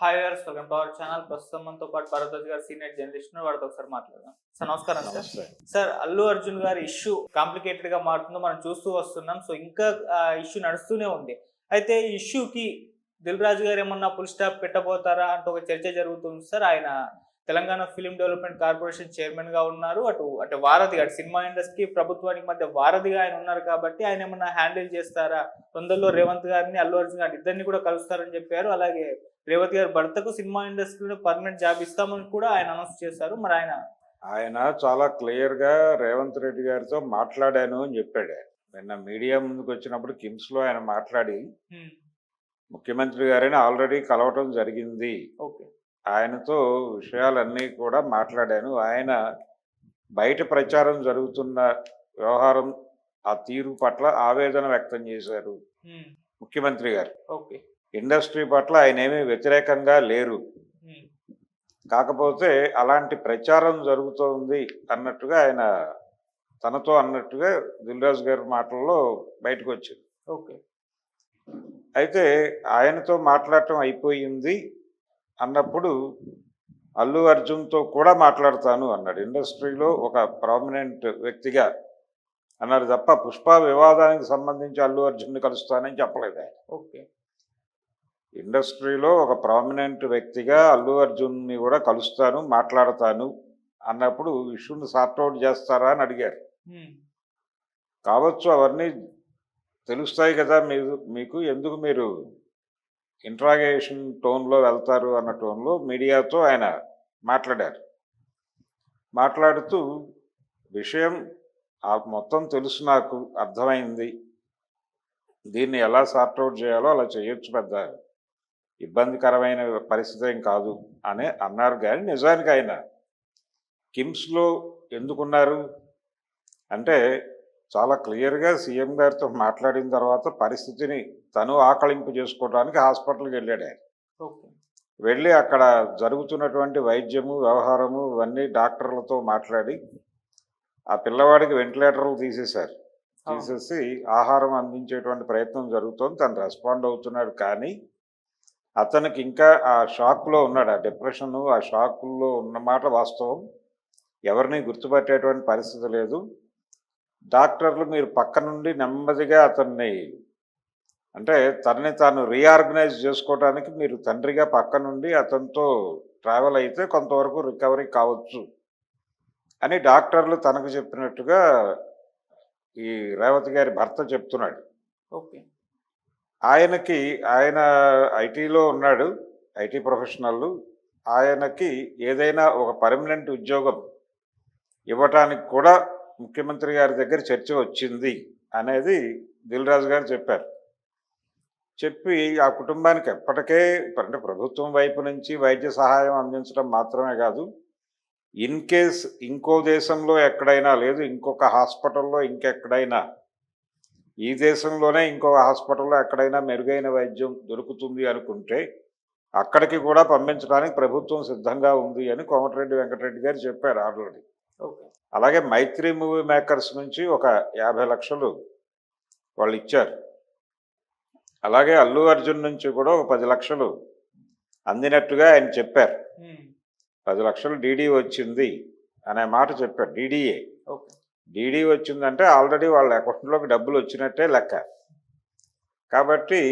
Hi viewers, welcome to our channel. ప్రస్తుతం మనతో పాటు భరద్వాజ్ గారు సీనియర్ జర్నలిస్ట్ వాడితో ఒకసారి మాట్లాడదాం. సార్ నమస్కారం. సార్ నమస్తే. సార్ అల్లు అర్జున్ గారి ఇష్యూ కాంప్లికేటెడ్ గా మారుతుందో మనం చూస్తూ వస్తున్నాం. సో ఇంకా ఇష్యూ నడుస్తూనే ఉంది. అయితే ఈ ఇష్యూకి దిల్ రాజు గారు ఏమన్నా ఫుల్ స్టాప్ పెట్టబోతారా అంటూ ఒక చర్చ జరుగుతుంది సార్. ఆయన Telangana film development corporation chairman గా ఉన్నారు. అటు వారధిగా, అటు సినిమా ఇండస్ట్రీ ప్రభుత్వానికి మధ్య వారధిగా ఆయన ఉన్నారు కాబట్టి ఆయన ఏమన్నా హ్యాండిల్ చేస్తారా? తొందరలో రేవంత్ గారిని, అల్లు అర్జున్ గారిని ఇద్దరిని కూడా కలుస్తారని చెప్పారు. అలాగే రేవతి గారి భర్తకు సినిమా ఇండస్ట్రీలో పర్మనెంట్ జాబ్ ఇస్తామని కూడా ఆయన అనౌన్స్ చేశారు. మరి ఆయన చాలా క్లియర్ గా రేవంత్ రెడ్డి గారితో మాట్లాడాను అని చెప్పాడు. నిన్న మీడియా ముందుకు వచ్చినప్పుడు కిమ్స్ లో ఆయన మాట్లాడి ముఖ్యమంత్రి గారిని ఆల్రెడీ కలవటం జరిగింది, ఆయనతో విషయాలన్నీ కూడా మాట్లాడాను, ఆయన బయట ప్రచారం జరుగుతున్న వ్యవహారం ఆ తీరు పట్ల ఆవేదన వ్యక్తం చేశారు ముఖ్యమంత్రి గారు. ఇండస్ట్రీ పట్ల ఆయన ఏమీ వ్యతిరేకంగా లేరు, కాకపోతే అలాంటి ప్రచారం జరుగుతోంది అన్నట్టుగా ఆయన తనతో అన్నట్టుగా దిల్ రాజు గారి మాటల్లో బయటకు వచ్చింది. అయితే ఆయనతో మాట్లాడటం అయిపోయింది అన్నప్పుడు అల్లు అర్జున్తో కూడా మాట్లాడతాను అన్నాడు. ఇండస్ట్రీలో ఒక ప్రామినెంట్ వ్యక్తిగా అన్నారు తప్ప పుష్ప వివాదానికి సంబంధించి అల్లు అర్జున్ని కలుస్తానని చెప్పలేదు ఆయన. ఇండస్ట్రీలో ఒక ప్రామినెంట్ వ్యక్తిగా అల్లు అర్జున్ని కూడా కలుస్తాను, మాట్లాడతాను అన్నప్పుడు ఇష్యూని సార్ట్అవుట్ చేస్తారా అని అడిగారు. కావచ్చు, అవన్నీ తెలుస్తాయి కదా మీకు ఎందుకు మీరు ఇంట్రాగేషన్ టోన్లో వెళ్తారు అన్న టోన్లో మీడియాతో ఆయన మాట్లాడారు. మాట్లాడుతూ విషయం మొత్తం తెలుసు, నాకు అర్థమైంది, దీన్ని ఎలా సార్ట్అవుట్ చేయాలో అలా చేయొచ్చు, పెద్ద ఇబ్బందికరమైన పరిస్థితి ఏం కాదు అని అన్నారు. కానీ నిజానికి ఆయన కిమ్స్లో ఎందుకున్నారు అంటే చాలా క్లియర్గా సీఎం గారితో మాట్లాడిన తర్వాత పరిస్థితిని తను ఆకళింపు చేసుకోవడానికి హాస్పిటల్కి వెళ్ళాడు ఆయన. వెళ్ళి అక్కడ జరుగుతున్నటువంటి వైద్యము వ్యవహారము ఇవన్నీ డాక్టర్లతో మాట్లాడి ఆ పిల్లవాడికి వెంటిలేటర్లు తీసేశారు. తీసేసి ఆహారం అందించేటువంటి ప్రయత్నం జరుగుతోంది, తను రెస్పాండ్ అవుతున్నాడు. కానీ అతనికి ఇంకా ఆ షాక్లో ఉన్నాడు, ఆ డిప్రెషన్ ఆ షాక్లో ఉన్నమాట వాస్తవం, ఎవరిని గుర్తుపట్టేటువంటి పరిస్థితి లేదు. డాక్టర్లు మీరు పక్క నుండి నెమ్మదిగా అతన్ని అంటే తనని తాను రీఆర్గనైజ్ చేసుకోవడానికి మీరు తండ్రిగా పక్క నుండి అతనితో ట్రావెల్ అయితే కొంతవరకు రికవరీ కావచ్చు అని డాక్టర్లు తనకు చెప్పినట్టుగా ఈ రేవతి గారి భర్త చెప్తున్నాడు. ఆయన ఐటీలో ఉన్నాడు, ఐటీ ప్రొఫెషనల్. ఆయనకి ఏదైనా ఒక పర్మనెంట్ ఉద్యోగం ఇవ్వటానికి కూడా ముఖ్యమంత్రి గారి దగ్గర చర్చ వచ్చింది అనేది దిల్ రాజు గారు చెప్పారు. చెప్పి ఆ కుటుంబానికి ఎప్పటికే అంటే ప్రభుత్వం వైపు నుంచి వైద్య సహాయం అందించడం మాత్రమే కాదు, ఇన్ కేస్ ఇంకో దేశంలో ఎక్కడైనా లేదు, ఇంకొక హాస్పిటల్లో ఇంకెక్కడైనా, ఈ దేశంలోనే ఇంకో హాస్పిటల్లో ఎక్కడైనా మెరుగైన వైద్యం దొరుకుతుంది అనుకుంటే అక్కడికి కూడా పంపించడానికి ప్రభుత్వం సిద్ధంగా ఉంది అని కోమటిరెడ్డి వెంకటరెడ్డి గారు చెప్పారు ఆల్రెడీ. అలాగే మైత్రి మూవీ మేకర్స్ నుంచి ఒక 50 లక్షలు వాళ్ళు ఇచ్చారు. అలాగే అల్లు అర్జున్ నుంచి కూడా ఒక 10 లక్షలు అందినట్టుగా ఆయన చెప్పారు. 10 లక్షలు డీడీ వచ్చింది అనే మాట చెప్పారు. డీడీ వచ్చిందంటే ఆల్రెడీ వాళ్ళ అకౌంట్లోకి డబ్బులు వచ్చినట్టే లెక్క. కాబట్టి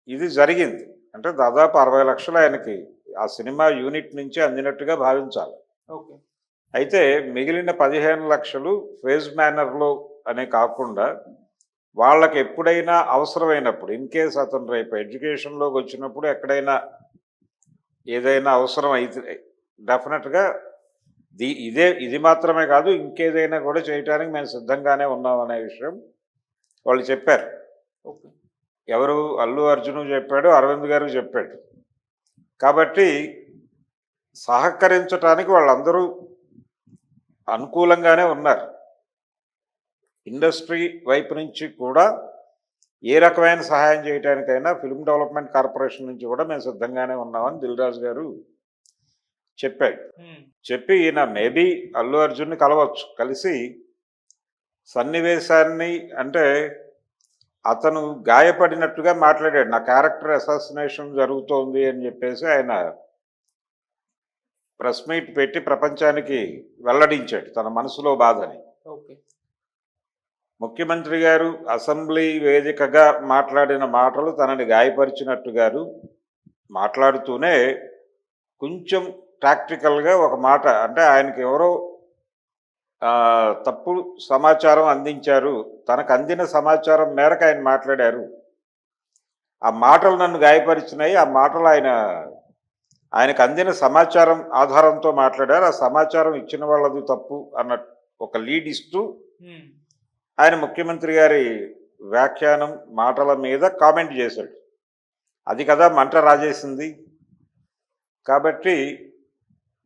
ఇది జరిగింది అంటే దాదాపు 60 లక్షలు ఆయనకి ఆ సినిమా యూనిట్ నుంచి అందినట్టుగా భావించాలి. అయితే మిగిలిన 15 లక్షలు ఫేజ్ మేనర్లో అనే కాకుండా వాళ్ళకి ఎప్పుడైనా అవసరమైనప్పుడు, ఇన్ కేస్ అతను రేపు ఎడ్యుకేషన్లోకి వచ్చినప్పుడు ఎక్కడైనా ఏదైనా అవసరం అయితే డెఫినెట్గా ఇది మాత్రమే కాదు, ఇంకేదైనా కూడా చేయడానికి మేము సిద్ధంగానే ఉన్నామనే విషయం వాళ్ళు చెప్పారు. ఎవరు? అల్లు అర్జును చెప్పాడు, అరవింద్ గారు చెప్పాడు. కాబట్టి సహకరించడానికి వాళ్ళందరూ అనుకూలంగానే ఉన్నారు. ఇండస్ట్రీ వైపు నుంచి కూడా ఏ రకమైన సహాయం చేయడానికైనా ఫిల్మ్ డెవలప్మెంట్ కార్పొరేషన్ నుంచి కూడా మేము సిద్ధంగానే ఉన్నామని దిల్ రాజు గారు చెప్పాడు. చెప్పి ఈయన మేబీ అల్లు అర్జున్ని కలవచ్చు, కలిసి సన్నివేశాన్ని అంటే అతను గాయపడినట్టుగా మాట్లాడాడు. నా క్యారెక్టర్ అసాసినేషన్ జరుగుతోంది అని చెప్పేసి ఆయన ప్రెస్ మీట్ పెట్టి ప్రపంచానికి వెల్లడించాడు తన మనసులో బాధని. ఓకే. ముఖ్యమంత్రి గారు అసెంబ్లీ వేదికగా మాట్లాడిన మాటలు తనని గాయపరిచినట్టుగాను మాట్లాడుతూనే కొంచెం టాక్టికల్గా ఒక మాట, అంటే ఆయనకి ఎవరో తప్పుడు సమాచారం అందించారు, తనకు అందిన సమాచారం మేరకు ఆయన మాట్లాడారు, ఆ మాటలు నన్ను గాయపరిచినాయి, ఆ మాటలు ఆయనకు అందిన సమాచారం ఆధారంతో మాట్లాడారు, ఆ సమాచారం ఇచ్చిన వాళ్ళది తప్పు అన్న ఒక లీడ్ ఇస్తూ ఆయన ముఖ్యమంత్రి గారి వ్యాఖ్యానం మాటల మీద కామెంట్ చేశాడు. అది కదా మంట రాజేసింది. కాబట్టి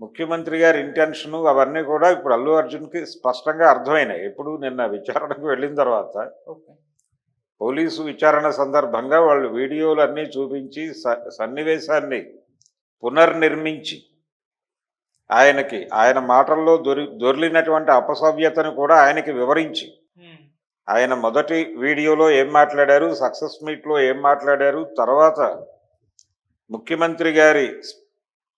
ముఖ్యమంత్రి గారి ఇంటెన్షను అవన్నీ కూడా ఇప్పుడు అల్లు అర్జున్కి స్పష్టంగా అర్థమైనాయి. ఎప్పుడు నిన్న విచారణకు వెళ్ళిన తర్వాత పోలీసు విచారణ సందర్భంగా వాళ్ళు వీడియోలు అన్నీ చూపించి సన్నివేశాన్ని పునర్నిర్మించి ఆయన మాటల్లో దొర్లినటువంటి అపసవ్యతను కూడా ఆయనకి వివరించి, ఆయన మొదటి వీడియోలో ఏం మాట్లాడారు, సక్సెస్ మీట్లో ఏం మాట్లాడారు, తర్వాత ముఖ్యమంత్రి గారి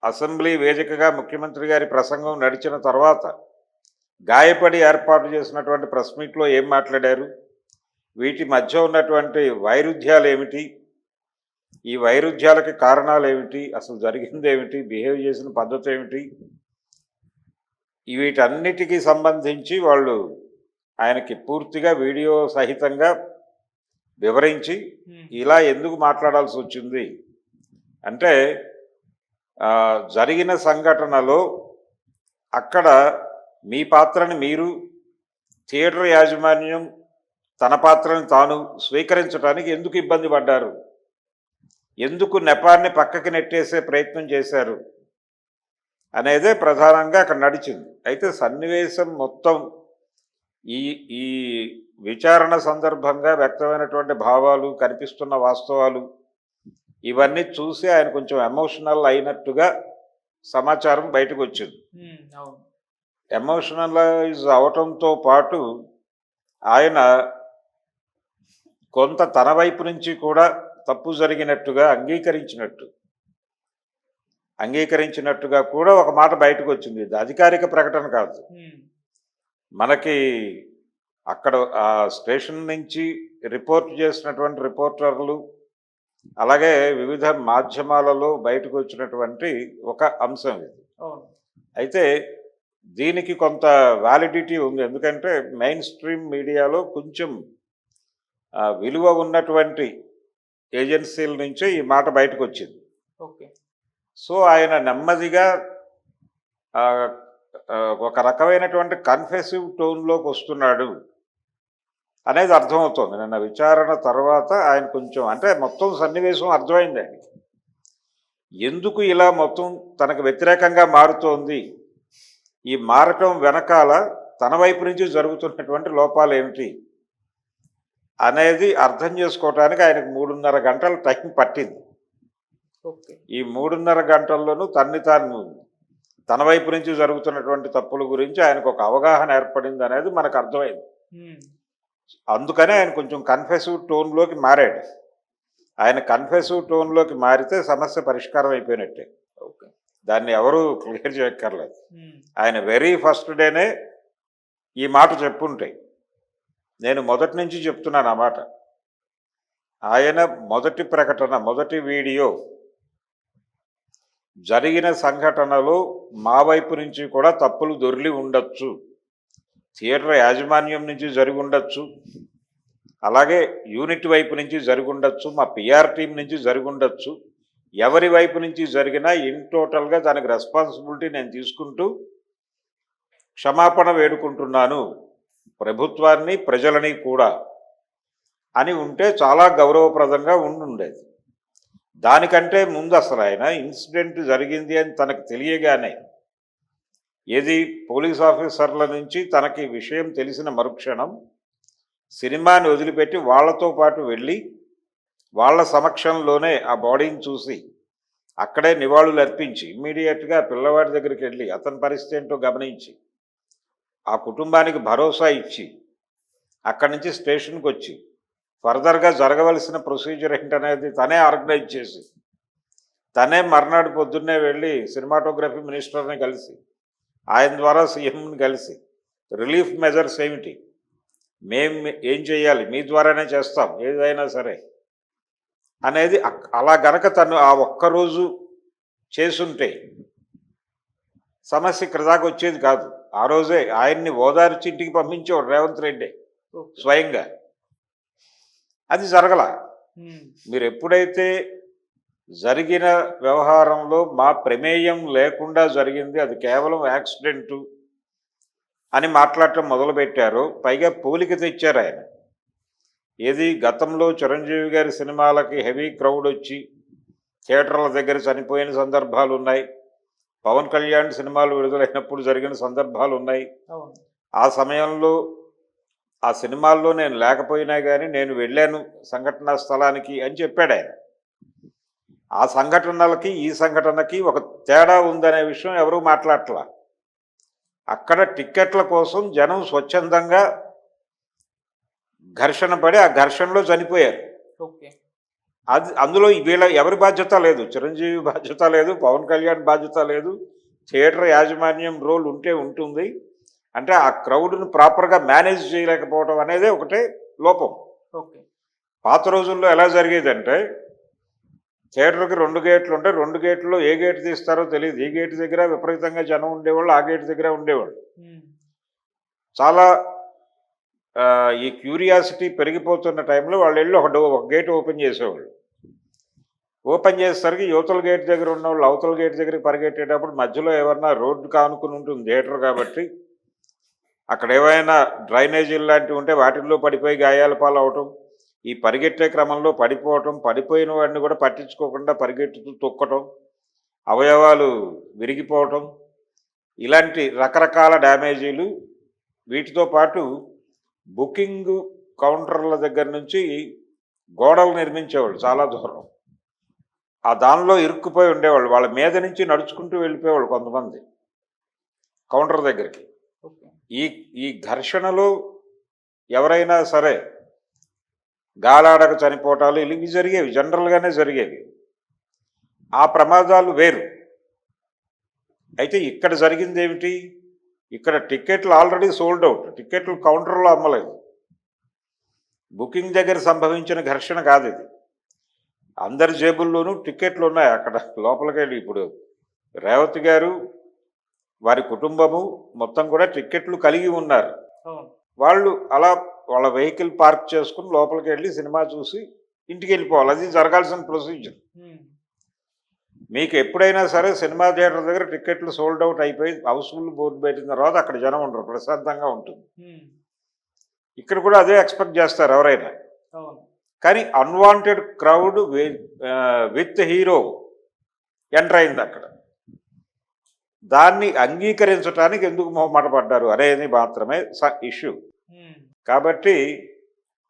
అసెంబ్లీ వేదికగా ముఖ్యమంత్రి గారి ప్రసంగం నడిచిన తర్వాత గాయపడి ఏర్పాటు చేసినటువంటి ప్రెస్ మీట్లో ఏం మాట్లాడారు, వీటి మధ్య ఉన్నటువంటి వైరుధ్యాలు ఏమిటి, ఈ వైరుధ్యాలకి కారణాలు ఏమిటి, అసలు జరిగింది ఏమిటి, బిహేవ్ చేసిన పద్ధతి ఏమిటి, వీటన్నిటికీ సంబంధించి వాళ్ళు ఆయనకి పూర్తిగా వీడియో సహితంగా వివరించి ఇలా ఎందుకు మాట్లాడాల్సి వచ్చింది అంటే, జరిగిన సంఘటనలో అక్కడ మీ పాత్రని మీరు, థియేటర్ యాజమాన్యం తన పాత్రని తాను స్వీకరించడానికి ఎందుకు ఇబ్బంది పడ్డారు, ఎందుకు నెపాన్ని పక్కకి నెట్టేసే ప్రయత్నం చేశారు అనేదే ప్రధానంగా అక్కడ నడిచింది. అయితే సన్నివేశం మొత్తం ఈ విచారణ సందర్భంగా వ్యక్తమైనటువంటి భావాలు, కనిపిస్తున్న వాస్తవాలు ఇవన్నీ చూసి ఆయన కొంచెం ఎమోషనల్ అయినట్టుగా సమాచారం బయటకు వచ్చింది. ఎమోషనలైజ్ అవటంతో పాటు ఆయన కొంత తన వైపు నుంచి కూడా తప్పు జరిగినట్టుగా అంగీకరించినట్టుగా కూడా ఒక మాట బయటకు వచ్చింది. ఇది అధికారిక ప్రకటన కాదు. మనకి అక్కడ ఆ స్టేషన్ నుంచి రిపోర్ట్ చేసినటువంటి రిపోర్టర్లు, అలాగే వివిధ మాధ్యమాలలో బయటకు వచ్చినటువంటి ఒక అంశం ఇది. అయితే దీనికి కొంత వ్యాలిడిటీ ఉంది. ఎందుకంటే మెయిన్ స్ట్రీమ్ మీడియాలో కొంచెం విలువ ఉన్నటువంటి ఏజెన్సీల నుంచే ఈ మాట బయటకు వచ్చింది. సో ఆయన నెమ్మదిగా ఒక రకమైనటువంటి కన్ఫెసివ్ టోన్లోకి వస్తున్నాడు అనేది అర్థమవుతుంది. నిన్న విచారణ తర్వాత ఆయన కొంచెం, అంటే మొత్తం సన్నివేశం అర్థమైంది ఆయనకి, ఎందుకు ఇలా మొత్తం తనకు వ్యతిరేకంగా మారుతోంది, ఈ మారటం వెనకాల తన వైపు నుంచి జరుగుతున్నటువంటి లోపాలు ఏమిటి అనేది అర్థం చేసుకోవటానికి ఆయనకు 3.5 గంటల టైం పట్టింది. ఈ 3.5 గంటల్లోనూ తన వైపు నుంచి జరుగుతున్నటువంటి తప్పుల గురించి ఆయనకు ఒక అవగాహన ఏర్పడింది అనేది మనకు అర్థమైంది. అందుకనే ఆయన కొంచెం కన్ఫెసివ్ టోన్లోకి మారాడు. ఆయన కన్ఫెసివ్ టోన్లోకి మారితే సమస్య పరిష్కారం అయిపోయినట్టే. దాన్ని ఎవరూ క్లియర్ చేయక్కర్లేదు. ఆయన వెరీ ఫస్ట్ డేనే ఈ మాట చెప్పుంటాయి. నేను మొదటి నుంచి చెప్తున్నాను ఆ మాట. ఆయన మొదటి ప్రకటన, మొదటి వీడియో, జరిగిన సంఘటనలో మా వైపు నుంచి కూడా తప్పులు దొర్లి ఉండొచ్చు, థియేటర్ యాజమాన్యం నుంచి జరిగి ఉండొచ్చు, అలాగే యూనిట్ వైపు నుంచి జరిగి ఉండొచ్చు, మా పిఆర్ టీం నుంచి జరిగి ఉండొచ్చు, ఎవరి వైపు నుంచి జరిగినా ఇన్ టోటల్గా దానికి రెస్పాన్సిబిలిటీ నేను తీసుకుంటూ క్షమాపణ వేడుకుంటున్నాను ప్రభుత్వాన్ని, ప్రజలని కూడా అని ఉంటే చాలా గౌరవప్రదంగా ఉండేది. దానికంటే ముందు అసలు ఆయన ఇన్సిడెంట్ జరిగింది అని తనకు తెలియగానే, ఏది పోలీస్ ఆఫీసర్ల నుంచి తనకి విషయం తెలిసిన మరుక్షణం సినిమాని వదిలిపెట్టి వాళ్ళతో పాటు వెళ్ళి వాళ్ళ సమక్షంలోనే ఆ బాడీని చూసి అక్కడే నివాళులు అర్పించి ఇమ్మీడియట్గా పిల్లవాడి దగ్గరికి వెళ్ళి అతని పరిస్థితి ఏంటో గమనించి ఆ కుటుంబానికి భరోసా ఇచ్చి అక్కడి నుంచి స్టేషన్కి వచ్చి ఫర్దర్గా జరగవలసిన ప్రొసీజర్ ఏంటనేది తనే ఆర్గనైజ్ చేసి తనే మర్నాడు పొద్దున్నే వెళ్ళి సినిమాటోగ్రఫీ మినిస్టర్ని కలిసి ఆయన ద్వారా సీఎంని కలిసి రిలీఫ్ మెజర్స్ ఏమిటి, మేము ఏం చేయాలి, మీ ద్వారానే చేస్తాం ఏదైనా సరే అనేది అలా గనక తను ఆ ఒక్కరోజు చేసుంటే సమస్య ఇక్కడ దాకా వచ్చేది కాదు. ఆ రోజే ఆయన్ని ఓదార్చి ఇంటికి పంపించేవాడు రేవంత్ రెడ్డి స్వయంగా. అది జరగల. మీరు ఎప్పుడైతే జరిగిన వ్యవహారంలో మా ప్రమేయం లేకుండా జరిగింది, అది కేవలం యాక్సిడెంటు అని మాట్లాడటం మొదలుపెట్టారో, పైగా పోలిక తెచ్చారు ఆయన. ఏది గతంలో చిరంజీవి గారి సినిమాలకి హెవీ క్రౌడ్ వచ్చి థియేటర్ల దగ్గర చనిపోయిన సందర్భాలు ఉన్నాయి, పవన్ కళ్యాణ్ సినిమాలు విడుదలైనప్పుడు జరిగిన సందర్భాలు ఉన్నాయి. ఆ సమయంలో ఆ సినిమాల్లో నేను లేకపోయినా కానీ నేను వెళ్ళాను సంఘటనా స్థలానికి అని చెప్పాడు ఆయన. ఆ సంఘటనలకి ఈ సంఘటనకి ఒక తేడా ఉందనే విషయం ఎవరూ మాట్లాడట్లా. అక్కడ టిక్కెట్ల కోసం జనం స్వచ్ఛందంగా ఘర్షణ పడి ఆ ఘర్షణలో చనిపోయారు. అది అందులో వీళ్ళ ఎవరి బాధ్యత లేదు, చిరంజీవి బాధ్యత లేదు, పవన్ కళ్యాణ్ బాధ్యత లేదు. థియేటర్ యాజమాన్యం రోల్ ఉంటే ఉంటుంది. అంటే ఆ క్రౌడ్ను ప్రాపర్గా మేనేజ్ చేయలేకపోవడం అనేదే ఒకటే లోపం. పాత రోజుల్లో ఎలా జరిగేదంటే థియేటర్కి 2 గేట్లు ఉంటే 2 గేట్లలో ఏ గేట్ తీస్తారో తెలియదు. ఈ గేట్ దగ్గర విపరీతంగా జనం ఉండేవాళ్ళు, ఆ గేట్ దగ్గర ఉండేవాళ్ళు. చాలా ఈ క్యూరియాసిటీ పెరిగిపోతున్న టైంలో వాళ్ళు వెళ్ళి ఒక గేట్ ఓపెన్ చేసేవాళ్ళు. ఓపెన్ చేసేసరికి యువతల గేట్ దగ్గర ఉన్న వాళ్ళు అవతల గేట్ దగ్గరికి పరిగెట్టేటప్పుడు మధ్యలో ఏమన్నా రోడ్డు కానుకుని ఉంటుంది థియేటర్ కాబట్టి, అక్కడ ఏమైనా డ్రైనేజీలు లాంటివి ఉంటే వాటిల్లో పడిపోయి గాయాల పాలు అవటం, ఈ పరిగెట్టే క్రమంలో పడిపోవటం, పడిపోయిన వాడిని కూడా పట్టించుకోకుండా పరిగెట్టుతూ తొక్కటం, అవయవాలు విరిగిపోవటం, ఇలాంటి రకరకాల డ్యామేజీలు. వీటితో పాటు బుకింగ్ కౌంటర్ల దగ్గర నుంచి గోడలు నిర్మించేవాళ్ళు చాలా దూరం. ఆ దానిలో ఇరుక్కుపోయి ఉండేవాళ్ళు, వాళ్ళ మీద నుంచి నడుచుకుంటూ వెళ్ళిపోయేవాళ్ళు కొంతమంది కౌంటర్ దగ్గరికి. ఈ ఘర్షణలో ఎవరైనా సరే గాలాడక చనిపోవటాలు ఇవి జరిగేవి, జనరల్గానే జరిగేవి. ఆ ప్రమాదాలు వేరు. అయితే ఇక్కడ జరిగింది ఏమిటి, ఇక్కడ టికెట్లు ఆల్రెడీ సోల్డ్ అవుట్, టికెట్లు కౌంటర్లో అమ్మలేదు. బుకింగ్ దగ్గర సంభవించిన ఘర్షణ కాదు ఇది. అందరి జేబుల్లోనూ టికెట్లు ఉన్నాయి. అక్కడ లోపలికి వెళ్ళి ఇప్పుడు రేవతి గారు వారి కుటుంబము మొత్తం కూడా టికెట్లు కలిగి ఉన్నారు. వాళ్ళు అలా వాళ్ళ వెహికల్ పార్క్ చేసుకుని లోపలికి వెళ్ళి సినిమా చూసి ఇంటికి వెళ్ళిపోవాలి. అది జరగాల్సిన ప్రొసీజర్. మీకు ఎప్పుడైనా సరే సినిమా థియేటర్ దగ్గర టికెట్లు సోల్డ్ అవుట్ అయిపోయి హౌస్ఫుల్ బోర్డు పెట్టిన తర్వాత అక్కడ జనం ఉండరు, ప్రశాంతంగా ఉంటుంది. ఇక్కడ కూడా అదే ఎక్స్పెక్ట్ చేస్తారు ఎవరైనా. కానీ unwanted crowd with hero enter అయింది అక్కడ. దాన్ని అంగీకరించడానికి ఎందుకు మొహమాట పడ్డారు అనేది మాత్రమే ఇష్యూ. కాబట్టి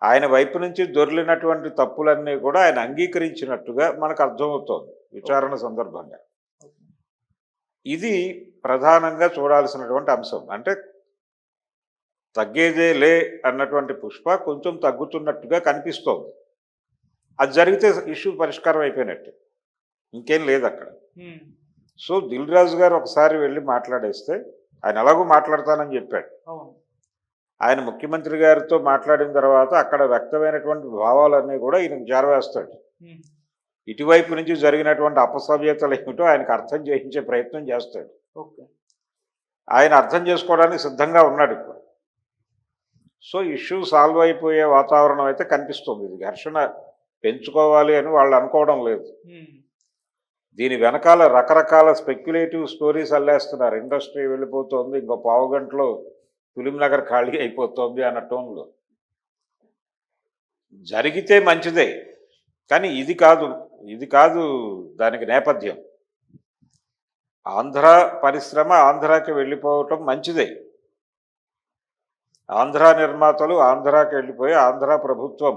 ఆయన వైపు నుంచి దొర్లినటువంటి తప్పులన్నీ కూడా ఆయన అంగీకరించినట్టుగా మనకు అర్థమవుతోంది విచారణ సందర్భంగా. ఇది ప్రధానంగా చూడాల్సినటువంటి అంశం. అంటే తగ్గేదే లే అన్నటువంటి పుష్ప కొంచెం తగ్గుతున్నట్టుగా కనిపిస్తోంది. అది జరిగితే ఇష్యూ పరిష్కారం అయిపోయినట్టు, ఇంకేం లేదు అక్కడ. సో దిల్ రాజు గారు ఒకసారి వెళ్ళి మాట్లాడేస్తే, ఆయన ఎలాగో మాట్లాడతానని చెప్పాడు. ఆయన ముఖ్యమంత్రి గారితో మాట్లాడిన తర్వాత అక్కడ వ్యక్తమైనటువంటి భావాలన్నీ కూడా ఈయనకు చేరవేస్తాడు. ఇటువైపు నుంచి జరిగినటువంటి అపసవ్యతలు ఏమిటో ఆయనకు అర్థం చేయించే ప్రయత్నం చేస్తాడు. ఆయన అర్థం చేసుకోవడానికి సిద్ధంగా ఉన్నాడు ఇప్పుడు. సో ఇష్యూ సాల్వ్ అయిపోయే వాతావరణం అయితే కనిపిస్తుంది. ఇది ఘర్షణ పెంచుకోవాలి అని వాళ్ళు అనుకోవడం లేదు. దీని వెనకాల రకరకాల స్పెక్యులేటివ్ స్టోరీస్ అల్లేస్తున్నారు. ఇండస్ట్రీ వెళ్ళిపోతుంది, ఇంకో పావు గంటలో ఫిలిం నగర్ ఖాళీ అయిపోతుంది అన్న టోన్లో. జరిగితే మంచిదే, కానీ ఇది కాదు దానికి నేపథ్యం. ఆంధ్ర పరిశ్రమ ఆంధ్రాకి వెళ్ళిపోవటం మంచిదే. ఆంధ్ర నిర్మాతలు ఆంధ్రాకి వెళ్ళిపోయి ఆంధ్ర ప్రభుత్వం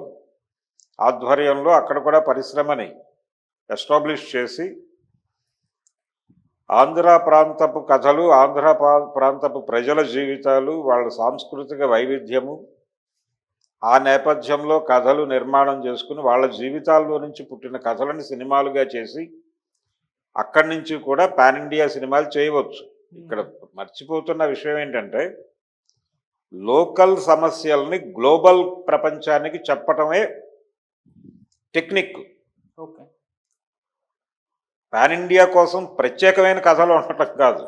ఆధ్వర్యంలో అక్కడ కూడా పరిశ్రమని ఎస్టాబ్లిష్ చేసి ఆంధ్ర ప్రాంతపు కథలు, ఆంధ్ర ప్రాంతపు ప్రజల జీవితాలు, వాళ్ళ సాంస్కృతిక వైవిధ్యము, ఆ నేపథ్యంలో కథలు నిర్మాణం చేసుకుని వాళ్ళ జీవితాల్లో నుంచి పుట్టిన కథలను సినిమాలుగా చేసి అక్కడి నుంచి కూడా పాన్ ఇండియా సినిమాలు చేయవచ్చు. ఇక్కడ మర్చిపోతున్న విషయం ఏంటంటే లోకల్ సమస్యల్ని గ్లోబల్ ప్రపంచానికి చెప్పటమే టెక్నిక్. ఓకే. పాన్ ఇండియా కోసం ప్రత్యేకమైన కథలు ఉండటం కాదు,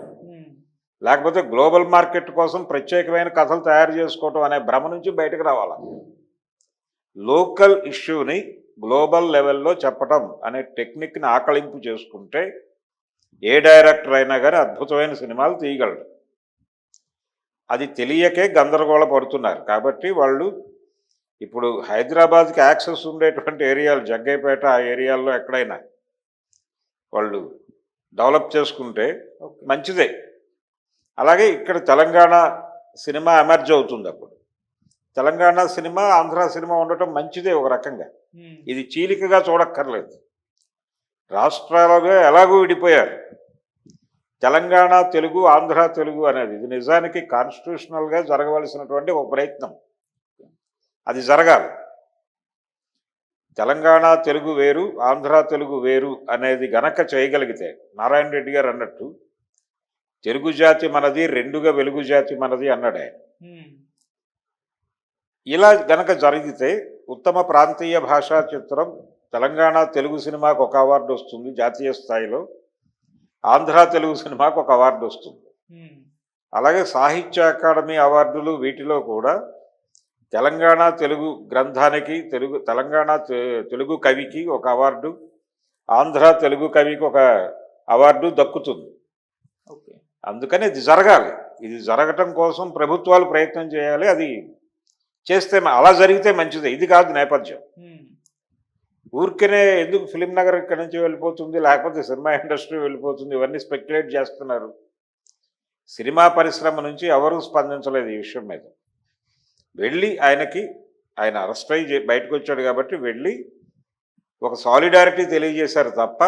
లేకపోతే గ్లోబల్ మార్కెట్ కోసం ప్రత్యేకమైన కథలు తయారు చేసుకోవటం అనే భ్రమ నుంచి బయటకు రావాలి. లోకల్ ఇష్యూని గ్లోబల్ లెవెల్లో చెప్పటం అనే టెక్నిక్ని ఆకలింపు చేసుకుంటే ఏ డైరెక్టర్ అయినా కానీ అద్భుతమైన సినిమాలు తీయగలరు. అది తెలియకే గందరగోళ పడుతున్నారు. కాబట్టి వాళ్ళు ఇప్పుడు హైదరాబాద్కి యాక్సెస్ ఉండేటువంటి ఏరియాలు, జగ్గైపేట ఆ ఏరియాల్లో ఎక్కడైనా వాళ్ళు డెవలప్ చేసుకుంటే మంచిదే. అలాగే ఇక్కడ తెలంగాణ సినిమా ఎమర్జ్ అవుతుంది. అప్పుడు తెలంగాణ సినిమా ఆంధ్ర సినిమా ఉండటం మంచిదే ఒక రకంగా. ఇది చీలికగా చూడక్కర్లేదు. రాష్ట్రాలుగా ఎలాగూ విడిపోయారు. తెలంగాణ తెలుగు, ఆంధ్ర తెలుగు అనేది ఇది నిజానికి కాన్స్టిట్యూషనల్గా జరగవలసినటువంటి ఒక ప్రయత్నం. అది జరగాలి. తెలంగాణ తెలుగు వేరు, ఆంధ్ర తెలుగు వేరు అనేది గనక చేయగలిగితే, నారాయణ రెడ్డి గారు అన్నట్టు తెలుగు జాతి మనది, రెండుగా వెలుగు జాతి మనది అన్నాడు ఆయన. ఇలా గనక జరిగితే ఉత్తమ ప్రాంతీయ భాషా చిత్రం తెలంగాణ తెలుగు సినిమాకు ఒక అవార్డు వస్తుంది జాతీయ స్థాయిలో, ఆంధ్ర తెలుగు సినిమాకు ఒక అవార్డు వస్తుంది. అలాగే సాహిత్య అకాడమీ అవార్డులు వీటిలో కూడా తెలంగాణ తెలుగు గ్రంథానికి, తెలంగాణ తెలుగు కవికి ఒక అవార్డు, ఆంధ్ర తెలుగు కవికి ఒక అవార్డు దక్కుతుంది. అందుకని ఇది జరగాలి. ఇది జరగటం కోసం ప్రభుత్వాలు ప్రయత్నం చేయాలి. అది చేస్తే అలా జరిగితే మంచిదే. ఇది కాదు నేపథ్యం. ఊరికనే ఎందుకు ఫిలిం నగర్ ఇక్కడి నుంచి వెళ్ళిపోతుంది, లేకపోతే సినిమా ఇండస్ట్రీ వెళ్ళిపోతుంది, ఇవన్నీ స్పెక్యులేట్ చేస్తున్నారు. సినిమా పరిశ్రమ నుంచి ఎవరూ స్పందించలేదు ఈ విషయం మీద. వెళ్ళి ఆయన అరెస్ట్ అయ్యి బయటకు వచ్చాడు కాబట్టి వెళ్ళి ఒక సాలిడారిటీ తెలియజేశారు తప్ప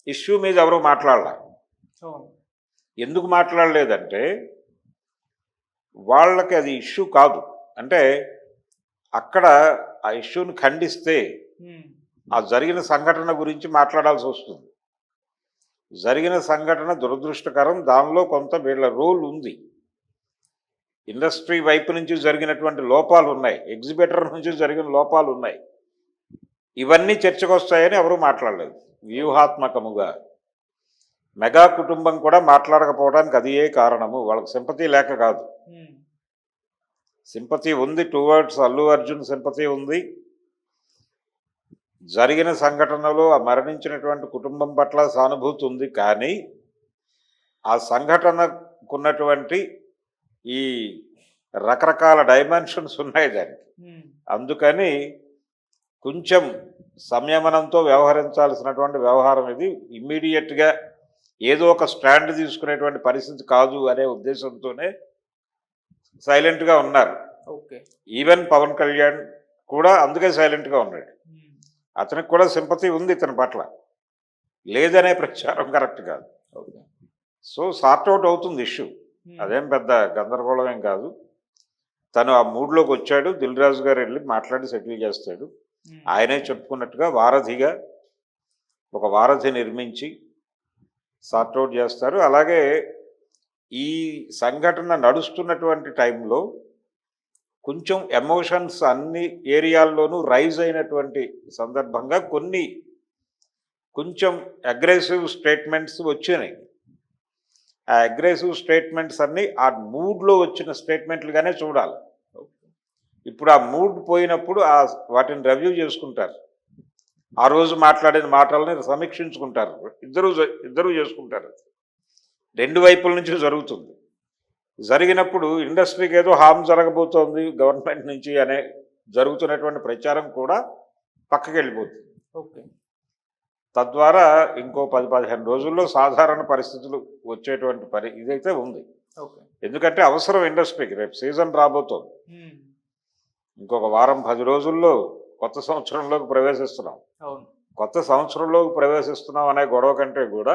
ఇష్యూ మీద ఎవరూ మాట్లాడలే. ఎందుకు మాట్లాడలేదంటే వాళ్ళకి అది ఇష్యూ కాదు. అంటే అక్కడ ఆ ఇష్యూని ఖండిస్తే ఆ జరిగిన సంఘటన గురించి మాట్లాడాల్సి వస్తుంది. జరిగిన సంఘటన దురదృష్టకరం, దానిలో కొంత వీళ్ళ రోల్ ఉంది. ఇండస్ట్రీ వైపు నుంచి జరిగినటువంటి లోపాలు ఉన్నాయి, ఎగ్జిబిటర్ నుంచి జరిగిన లోపాలు ఉన్నాయి. ఇవన్నీ చర్చకు వస్తాయని ఎవరూ మాట్లాడలేదు. వ్యూహాత్మకముగా మెగా కుటుంబం కూడా మాట్లాడకపోవడానికి అది ఏ కారణము. వాళ్ళకి సింపతి లేక కాదు, సింపతి ఉంది. టువర్డ్స్ అల్లు అర్జున్ సింపతి ఉంది. జరిగిన సంఘటనలో ఆ మరణించినటువంటి కుటుంబం పట్ల సానుభూతి ఉంది. కానీ ఆ సంఘటనకున్నటువంటి ఈ రకరకాల డైమెన్షన్స్ ఉన్నాయి దానికి. అందుకని కొంచెం సంయమనంతో వ్యవహరించాల్సినటువంటి వ్యవహారం ఇది. ఇమ్మీడియట్గా ఏదో ఒక స్టాండ్ తీసుకునేటువంటి పరిస్థితి కాదు అనే ఉద్దేశంతోనే సైలెంట్గా ఉన్నారు. ఈవెన్ పవన్ కళ్యాణ్ కూడా అందుకే సైలెంట్గా ఉన్నాడు. అతనికి కూడా సింపతి ఉంది ఇతని పట్ల, లేదనే ప్రచారం కరెక్ట్ కాదు. సో సార్ట్అవుట్ అవుతుంది ఇష్యూ. అదేం పెద్ద గందరగోళం ఏం కాదు. తను ఆ మూడ్లోకి వచ్చాడు. దిల్ రాజు గారు వెళ్ళి మాట్లాడి సెటిల్ చేస్తాడు. ఆయనే చెప్పుకున్నట్టుగా వారధిగా ఒక వారధి నిర్మించి సార్ట్అవుట్ చేస్తారు. అలాగే ఈ సంఘటన నడుస్తున్నటువంటి టైంలో కొంచెం ఎమోషన్స్ అన్ని ఏరియాల్లోనూ రైజ్ అయినటువంటి సందర్భంగా కొంచెం అగ్రెసివ్ స్టేట్మెంట్స్ వచ్చినాయి. ఆ అగ్రెసివ్ స్టేట్మెంట్స్ అన్నీ ఆ మూడ్లో వచ్చిన స్టేట్మెంట్లుగానే చూడాలి. ఇప్పుడు ఆ మూడ్ పోయినప్పుడు వాటిని రివ్యూ చేసుకుంటారు. ఆ రోజు మాట్లాడిన మాటలని సమీక్షించుకుంటారు. ఇద్దరూ చేసుకుంటారు. రెండు వైపుల నుంచి జరుగుతుంది. జరిగినప్పుడు ఇండస్ట్రీకి ఏదో హామ్ జరగబోతోంది గవర్నమెంట్ నుంచి అనే జరుగుతున్నటువంటి ప్రచారం కూడా పక్కకి వెళ్ళిపోతుంది. తద్వారా ఇంకో 10-15 రోజుల్లో సాధారణ పరిస్థితులు వచ్చేటువంటి ఇదైతే ఉంది. ఎందుకంటే అవసరం ఇండస్ట్రీకి. రేపు సీజన్ రాబోతోంది. ఇంకొక వారం 10 రోజుల్లో కొత్త సంవత్సరంలోకి ప్రవేశిస్తున్నాం. కొత్త సంవత్సరంలోకి ప్రవేశిస్తున్నాం అనే గొడవ కంటే కూడా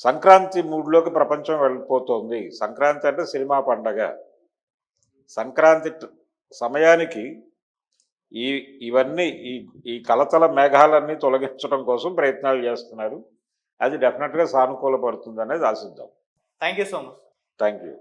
సంక్రాంతి మూడ్లోకి ప్రపంచం వెళ్ళిపోతుంది. సంక్రాంతి అంటే సినిమా పండగ. సంక్రాంతి సమయానికి ఇవన్నీ ఈ కలతల మేఘాలన్నీ తొలగించడం కోసం ప్రయత్నాలు చేస్తున్నారు. అది డెఫినెట్గా సానుకూల పడుతుంది అనేది ఆశిద్దాం. Thank you so much. Thank you.